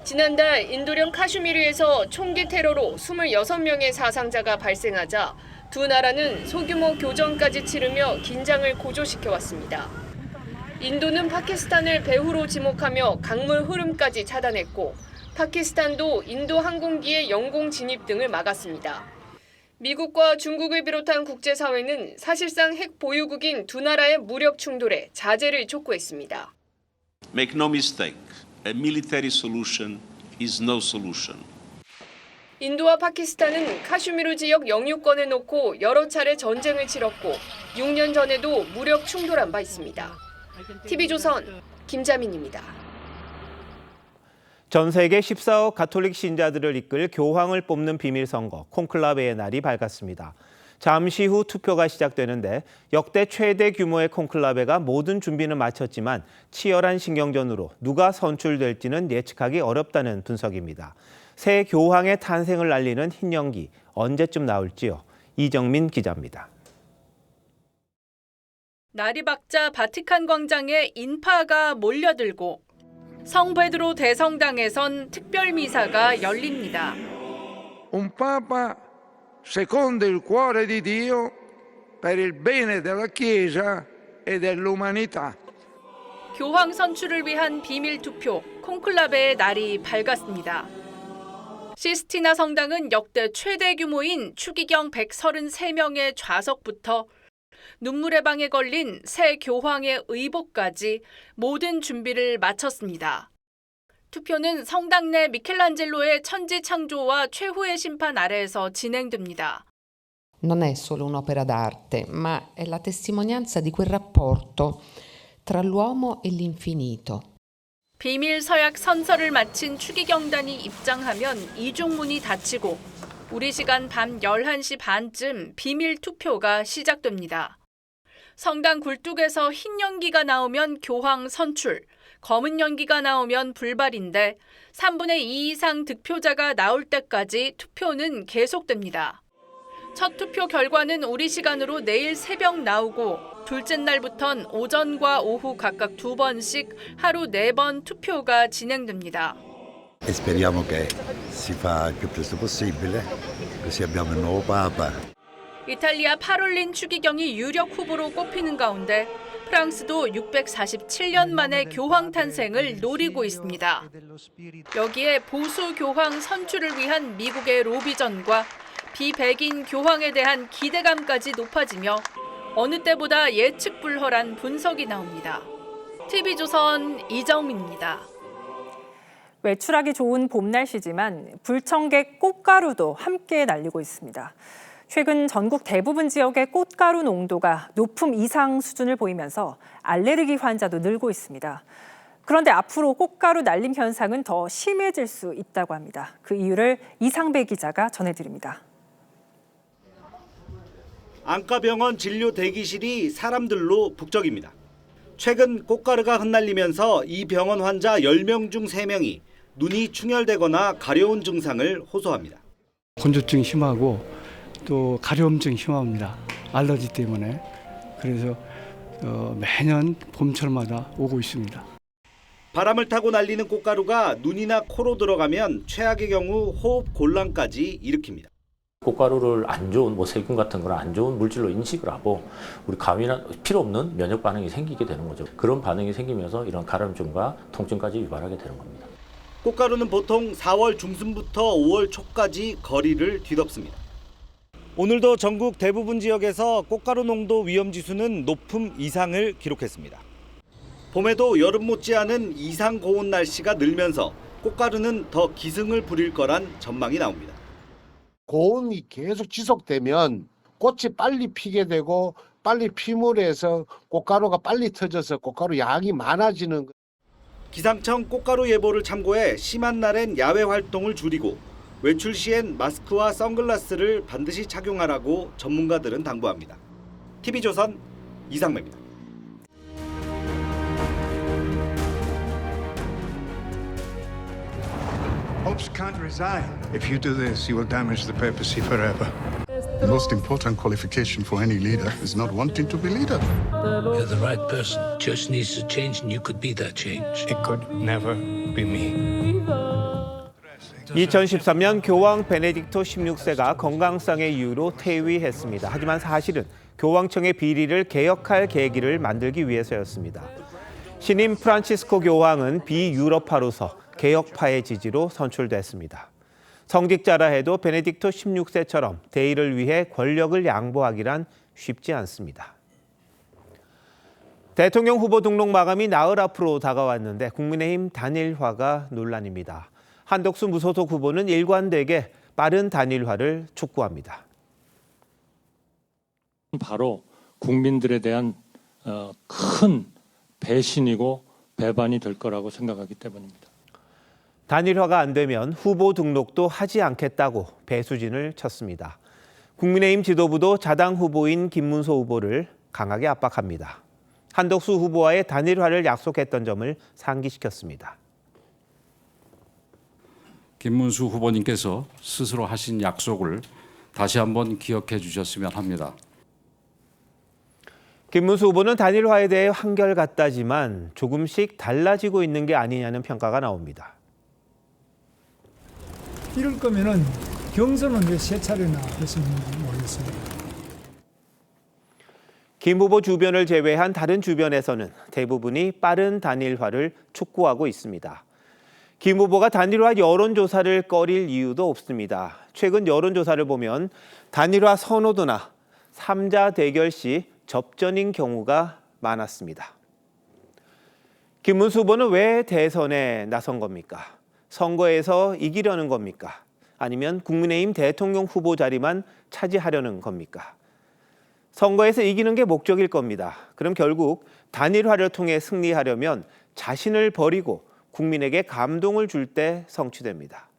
지난달 인도령 카슈미르에서 총기 테러로 26명의 사상자가 발생하자 두 나라는 소규모 교전까지 치르며 긴장을 고조시켜왔습니다. 인도는 파키스탄을 배후로 지목하며 강물 흐름까지 차단했고 파키스탄도 인도 항공기의 영공 진입 등을 막았습니다. 미국과 중국을 비롯한 국제사회는 사실상 핵 보유국인 두 나라의 무력 충돌에 자제를 촉구했습니다. Make no mistake, a military solution is no solution. 인도와 파키스탄은 카슈미르 지역 영유권을 놓고 여러 차례 전쟁을 치렀고 6년 전에도 무력 충돌한 바 있습니다. TV조선 김자민입니다. 전 세계 14억 가톨릭 신자들을 이끌 교황을 뽑는 비밀선거 콘클라베의 날이 밝았습니다. 잠시 후 투표가 시작되는데 역대 최대 규모의 콘클라베가 모든 준비는 마쳤지만 치열한 신경전으로 누가 선출될지는 예측하기 어렵다는 분석입니다. 새 교황의 탄생을 알리는 흰 연기 언제쯤 나올지요? 이정민 기자입니다. 날이 밝자 바티칸 광장에 인파가 몰려들고 성 베드로 대성당에선 특별 미사가 열립니다. Un papa secondo il cuore di Dio per il bene della Chiesa e dell'umanità. 교황 선출을 위한 비밀 투표 콘클라베의 날이 밝았습니다. 시스티나 성당은 역대 최대 규모인 추기경 133명의 좌석부터 눈물의 방에 걸린 새 교황의 의복까지 모든 준비를 마쳤습니다. 투표는 성당 내 미켈란젤로의 천지 창조와 최후의 심판 아래에서 진행됩니다. Non è solo un'opera d'arte, ma è la testimonianza di quel rapporto tra l'uomo e l'infinito. 비밀 서약 선서를 마친 추기경단이 입장하면 이중문이 닫히고 우리 시간 밤 11시 반쯤 비밀 투표가 시작됩니다. 성당 굴뚝에서 흰 연기가 나오면 교황 선출, 검은 연기가 나오면 불발인데 3분의 2 이상 득표자가 나올 때까지 투표는 계속됩니다. 첫 투표 결과는 우리 시간으로 내일 새벽 나오고 둘째 날부턴 오전과 오후 각각 2번씩 하루 4번 투표가 진행됩니다. Speriamo che si fa il più presto possibile, così abbiamo il nuovo Papa. 이탈리아 파롤린 추기경이 유력 후보로 꼽히는 가운데 프랑스도 647년 만에 교황 탄생을 노리고 있습니다. 여기에 보수 교황 선출을 위한 미국의 로비전과 비백인 교황에 대한 기대감까지 높아지며 어느 때보다 예측 불허란 분석이 나옵니다. TV조선 이정민입니다. 외출하기 좋은 봄 날씨지만 불청객 꽃가루도 함께 날리고 있습니다. 최근 전국 대부분 지역의 꽃가루 농도가 높음 이상 수준을 보이면서 알레르기 환자도 늘고 있습니다. 그런데 앞으로 꽃가루 날림 현상은 더 심해질 수 있다고 합니다. 그 이유를 이상배 기자가 전해드립니다. 안과병원 진료 대기실이 사람들로 북적입니다. 최근 꽃가루가 흩날리면서 이 병원 환자 10명 중 3명이 눈이 충혈되거나 가려운 증상을 호소합니다. 건조증 심하고 또 가려움증 심합니다. 알러지 때문에. 그래서 매년 봄철마다 오고 있습니다. 바람을 타고 날리는 꽃가루가 눈이나 코로 들어가면 최악의 경우 호흡 곤란까지 일으킵니다. 꽃가루를 안 좋은 세균 같은 거나 안 좋은 물질로 인식을 하고 우리 감이나 필요 없는 면역 반응이 생기게 되는 거죠. 그런 반응이 생기면서 이런 가려움증과 통증까지 유발하게 되는 겁니다. 꽃가루는 보통 4월 중순부터 5월 초까지 거리를 뒤덮습니다. 오늘도 전국 대부분 지역에서 꽃가루 농도 위험 지수는 높음 이상을 기록했습니다. 봄에도 여름 못지않은 이상 고온 날씨가 늘면서 꽃가루는 더 기승을 부릴 거란 전망이 나옵니다. 고온이 계속 지속되면 꽃이 빨리 피게 되고 빨리 피물 해서 꽃가루가 빨리 터져서 꽃가루 양이 많아지는 거예요. 기상청 꽃가루 예보를 참고해 심한 날엔 야외 활동을 줄이고 외출 시엔 마스크와 선글라스를 반드시 착용하라고 전문가들은 당부합니다. TV조선 이상배입니다. Hopes can't resign. If you do this, you will damage the papacy forever. The most important qualification for any leader is not wanting to be leader. You're the right person. Church needs to change and you could be that change. It could never be me. 2013년 교황 베네딕토 16세가 건강상의 이유로 퇴위했습니다. 하지만 사실은 교황청의 비리를 개혁할 계기를 만들기 위해서였습니다. 신임 프란치스코 교황은 비유럽파로서 개혁파의 지지로 선출됐습니다. 성직자라 해도 베네딕토 16세처럼 대의를 위해 권력을 양보하기란 쉽지 않습니다. 대통령 후보 등록 마감이 나흘 앞으로 다가왔는데 국민의힘 단일화가 논란입니다. 한덕수 무소속 후보는 일관되게 빠른 단일화를 촉구합니다. 바로 국민들에 대한 큰 배신이고 배반이 될 거라고 생각하기 때문입니다. 단일화가 안 되면 후보 등록도 하지 않겠다고 배수진을 쳤습니다. 국민의힘 지도부도 자당 후보인 김문수 후보를 강하게 압박합니다. 한덕수 후보와의 단일화를 약속했던 점을 상기시켰습니다. 김문수 후보님께서 스스로 하신 약속을 다시 한번 기억해 주셨으면 합니다. 김문수 후보는 단일화에 대해 한결같다지만 조금씩 달라지고 있는 게 아니냐는 평가가 나옵니다. 이럴 거면은 경선은 왜 세 차례나 했었는지 모르겠습니다. 김 후보 주변을 제외한 다른 주변에서는 대부분이 빠른 단일화를 촉구하고 있습니다. 김 후보가 단일화 여론조사를 꺼릴 이유도 없습니다. 최근 여론조사를 보면 단일화 선호도나 3자 대결 시 접전인 경우가 많았습니다. 김문수 후보는 왜 대선에 나선 겁니까? 선거에서 이기려는 겁니까? 아니면 국민의힘 대통령 후보 자리만 차지하려는 겁니까? 선거에서 이기는 게 목적일 겁니다. 그럼 결국 단일화를 통해 승리하려면 자신을 버리고 국민에게 감동을 줄 때 성취됩니다.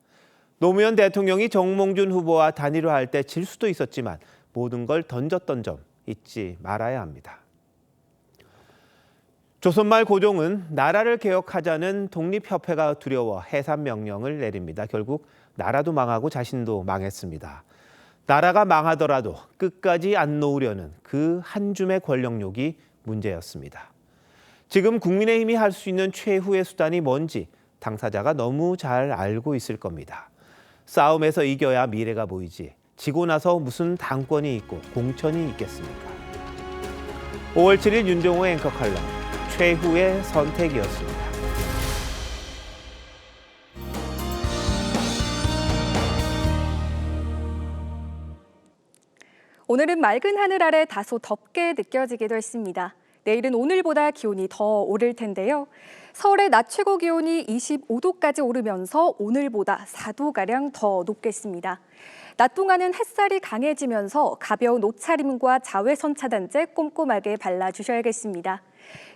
노무현 대통령이 정몽준 후보와 단일화할 때 질 수도 있었지만 모든 걸 던졌던 점 잊지 말아야 합니다. 조선말 고종은 나라를 개혁하자는 독립협회가 두려워 해산 명령을 내립니다. 결국 나라도 망하고 자신도 망했습니다. 나라가 망하더라도 끝까지 안 놓으려는 그 한 줌의 권력욕이 문제였습니다. 지금 국민의힘이 할 수 있는 최후의 수단이 뭔지 당사자가 너무 잘 알고 있을 겁니다. 싸움에서 이겨야 미래가 보이지 지고 나서 무슨 당권이 있고 공천이 있겠습니까? 5월 7일 윤종호의 앵커 칼럼 최후의 선택이었습니다. 오늘은 맑은 하늘 아래 다소 덥게 느껴지기도 했습니다. 내일은 오늘보다 기온이 더 오를 텐데요. 서울의 낮 최고 기온이 25도까지 오르면서 오늘보다 4도가량 더 높겠습니다. 낮 동안은 햇살이 강해지면서 가벼운 옷차림과 자외선 차단제 꼼꼼하게 발라주셔야겠습니다.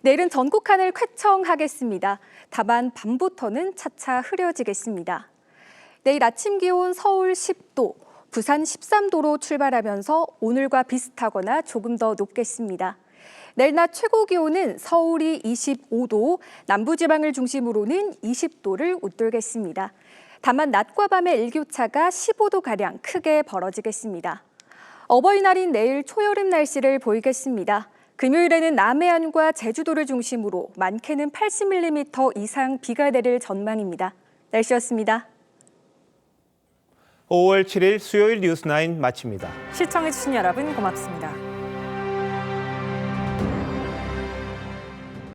내일은 전국 하늘 쾌청하겠습니다. 다만 밤부터는 차차 흐려지겠습니다. 내일 아침 기온 서울 10도, 부산 13도로 출발하면서 오늘과 비슷하거나 조금 더 높겠습니다. 내일 낮 최고 기온은 서울이 25도, 남부지방을 중심으로는 20도를 웃돌겠습니다. 다만 낮과 밤의 일교차가 15도가량 크게 벌어지겠습니다. 어버이날인 내일 초여름 날씨를 보이겠습니다. 금요일에는 남해안과 제주도를 중심으로 많게는 80mm 이상 비가 내릴 전망입니다. 날씨였습니다. 5월 7일 수요일 뉴스9 마칩니다. 시청해주신 여러분 고맙습니다.